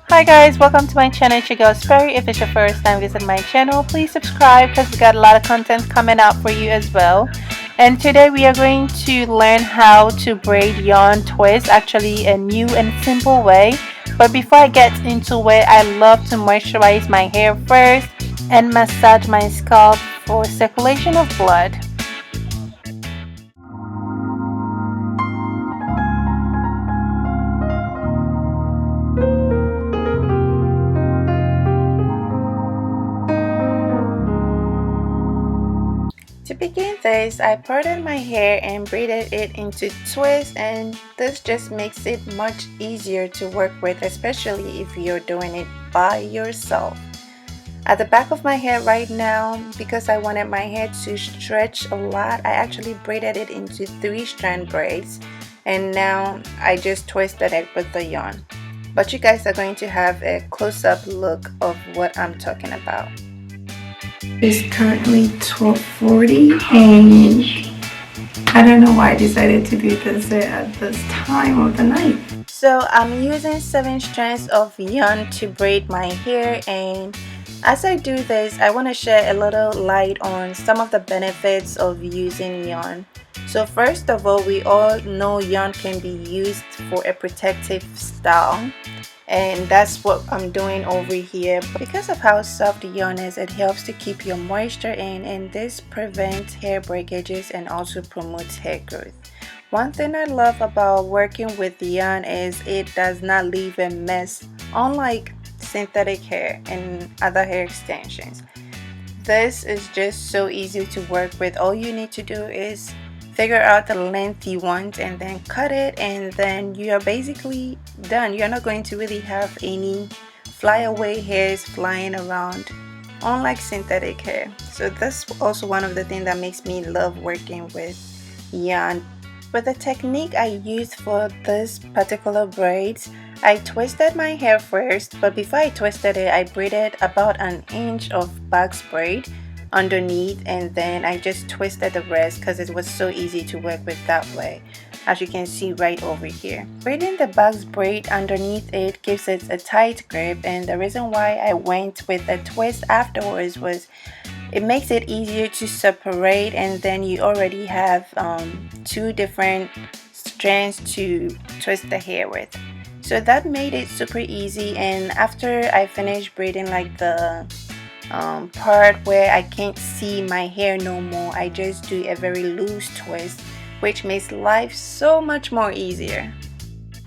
Hi guys, welcome to my channel. It's your girl Sperry. If it's your first time visiting my channel, please subscribe because we got a lot of content coming out for you as well. And today we are going to learn how to braid yarn twist, actually a new and simple way. But before I get into it, I love to moisturize my hair first and massage my scalp for circulation of blood. To begin this, I parted my hair and braided it into twists, and this just makes it much easier to work with, especially if you're doing it by yourself. At the back of my hair right now, because I wanted my hair to stretch a lot, I actually braided it into 3-strand braids, and now I just twisted it with the yarn. But you guys are going to have a close-up look of what I'm talking about. It's currently 12:40 and I don't know why I decided to do this at this time of the night. So I'm using 7 strands of yarn to braid my hair, and as I do this, I want to share a little light on some of the benefits of using yarn. So first of all, we all know yarn can be used for a protective style, and that's what I'm doing over here. Because of how soft the yarn is, it helps to keep your moisture in, and this prevents hair breakages and also promotes hair growth. One thing I love about working with yarn is it does not leave a mess, unlike synthetic hair and other hair extensions. This is just so easy to work with. All you need to do is figure out the length you want and then cut it, and then you are basically done. You're not going to really have any flyaway hairs flying around, unlike synthetic hair. So that's also one of the things that makes me love working with yarn. But the technique I used for this particular braids, I twisted my hair first, but before I twisted it, I braided about an inch of box braid underneath, and then I just twisted the rest because it was so easy to work with that way, as you can see right over here. Braiding the box braid underneath it gives it a tight grip, and the reason why I went with a twist afterwards was it makes it easier to separate, and then you already have 2 different strands to twist the hair with. So that made it super easy, and after I finished braiding like the part where I can't see my hair no more, I just do a very loose twist, which makes life so much more easier.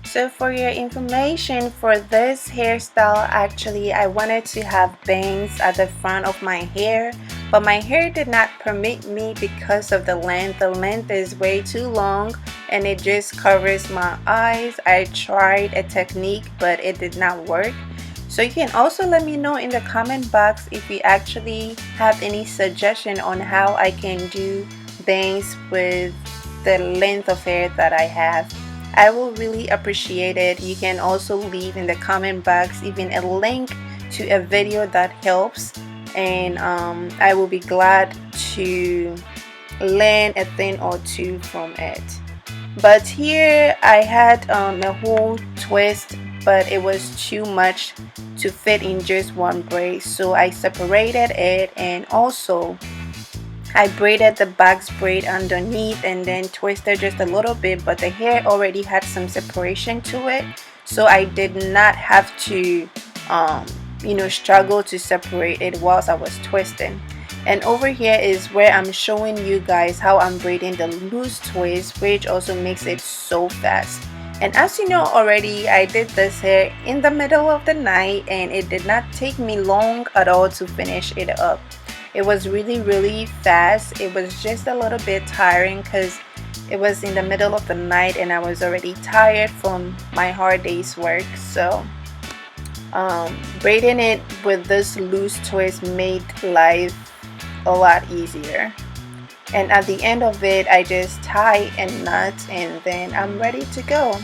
So for your information, for this hairstyle, actually I wanted to have bangs at the front of my hair, but my hair did not permit me because of the length. The length is way too long and it just covers my eyes. I tried a technique, but it did not work. So you can also let me know in the comment box if you actually have any suggestion on how I can do bangs with the length of hair that I have. I will really appreciate it. You can also leave in the comment box even a link to a video that helps, and I will be glad to learn a thing or two from it. But here I had a whole twist, but it was too much to fit in just one braid, so I separated it, and also I braided the box braid underneath and then twisted just a little bit, but the hair already had some separation to it, so I did not have to struggle to separate it whilst I was twisting. And over here is where I'm showing you guys how I'm braiding the loose twist, which also makes it so fast. And as you know already, I did this hair in the middle of the night, and it did not take me long at all to finish it up. It was really fast. It was just a little bit tiring because it was in the middle of the night and I was already tired from my hard day's work. So braiding it with this loose twist made life a lot easier. And at the end of it, I just tie a knot and then I'm ready to go.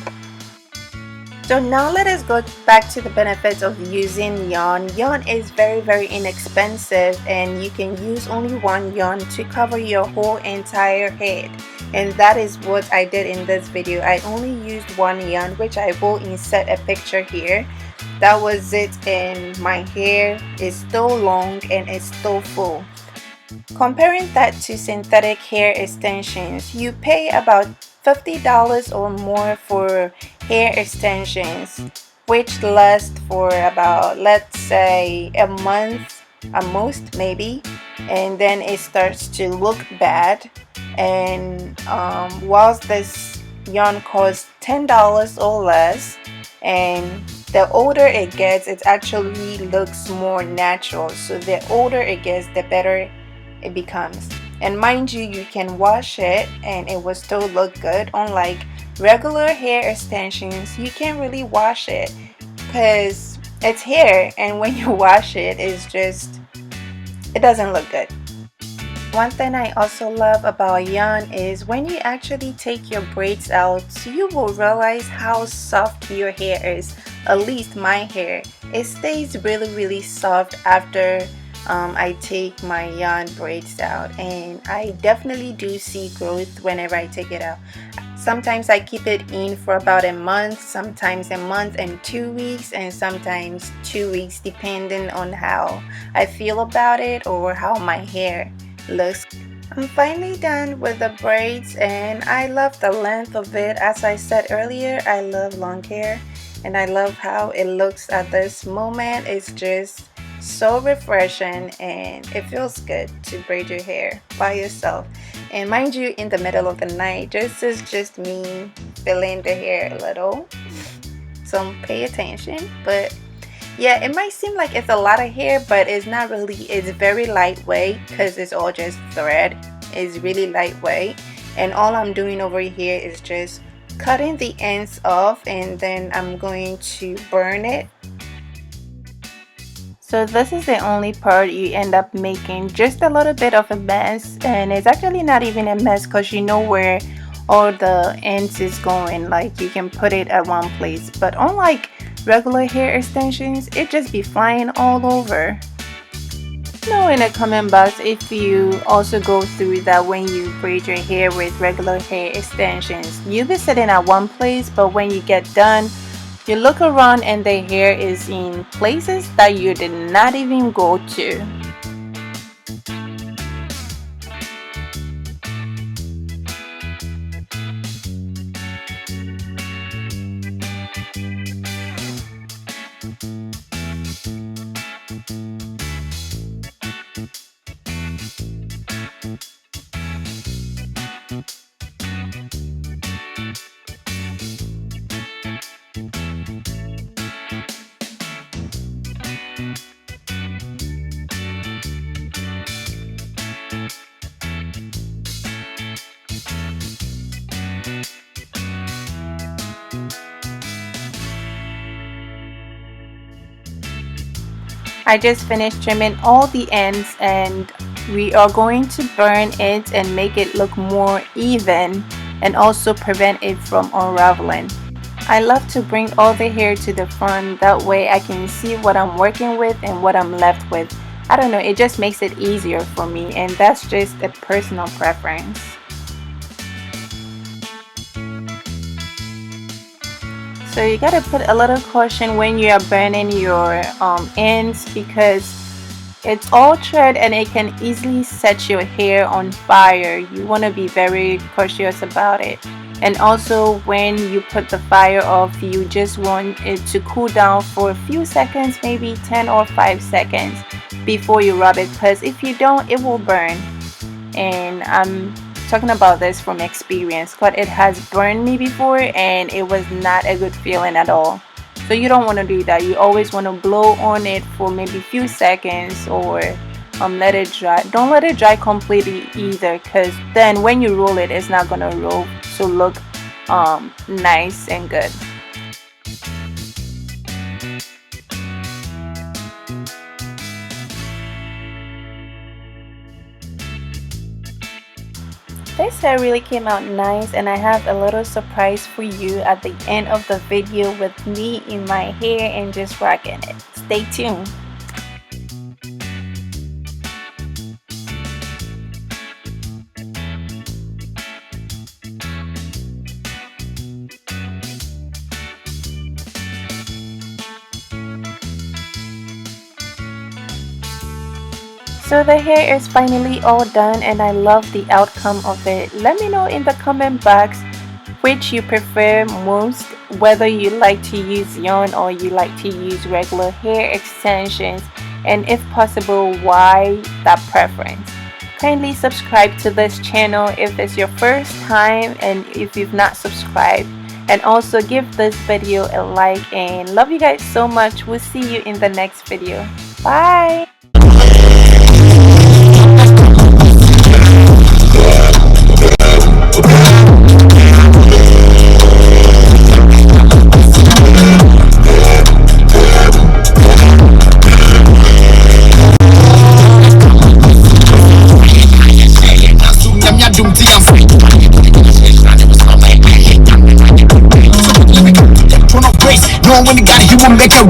So now let us go back to the benefits of using yarn. Yarn is very inexpensive, and you can use only one yarn to cover your whole entire head. And that is what I did in this video. I only used one yarn, which I will insert a picture here. that was it, and my hair is still long and it's still full. Comparing that to synthetic hair extensions, you pay about $50 or more for hair extensions, which last for about, let's say, a month at most, maybe, and then it starts to look bad. And whilst this yarn costs $10 or less, and the older it gets, it actually looks more natural. So the older it gets, the better it becomes. And mind you, you can wash it and it will still look good. Unlike regular hair extensions, you can't really wash it because it's hair, and when you wash it, it doesn't look good. One thing I also love about yarn is when you actually take your braids out, you will realize how soft your hair is. At least my hair, it stays really soft after I take my yarn braids out, and I definitely do see growth whenever I take it out. Sometimes I keep it in for about a month, sometimes a month and 2 weeks, and sometimes 2 weeks, depending on how I feel about it or how my hair looks. I'm finally done with the braids, and I love the length of it. As I said earlier, I love long hair, and I love how it looks at this moment. It's just so refreshing, and it feels good to braid your hair by yourself. And mind you, in the middle of the night, this is just me feeling the hair a little, so pay attention. But yeah, it might seem like it's a lot of hair, but it's not really. It's very lightweight because it's all just thread. It's really lightweight, and all I'm doing over here is just cutting the ends off, and then I'm going to burn it. So this is the only part you end up making just a little bit of a mess, and it's actually not even a mess because you know where all the ends is going. Like, you can put it at one place, but unlike regular hair extensions, it just be flying all over. Know in the comment box if you also go through that when you braid your hair with regular hair extensions. You'll be sitting at one place, but when you get done, you look around and the hair is in places that you did not even go to. I just finished trimming all the ends, and we are going to burn it and make it look more even and also prevent it from unraveling. I love to bring all the hair to the front, that way I can see what I'm working with and what I'm left with. I don't know, it just makes it easier for me, and that's just a personal preference. So you gotta put a little caution when you are burning your ends, because it's all thread and it can easily set your hair on fire. You want to be very cautious about it. And also, when you put the fire off, you just want it to cool down for a few seconds, maybe 10 or 5 seconds before you rub it, because if you don't, it will burn. And I'm talking about this from experience, because it has burned me before and it was not a good feeling at all. So you don't want to do that. You always want to blow on it for maybe a few seconds, or let it dry. Don't let it dry completely either, because then when you roll it, it's not gonna roll to look nice and good. This hair really came out nice, and I have a little surprise for you at the end of the video with me in my hair and just rocking it. Stay tuned. So the hair is finally all done and I love the outcome of it. Let me know in the comment box which you prefer most, whether you like to use yarn or you like to use regular hair extensions, and if possible, why that preference. Kindly subscribe to this channel if it's your first time and if you've not subscribed, and also give this video a like, and love you guys so much. We'll see you in the next video. Bye. Knowing when the guy he will make a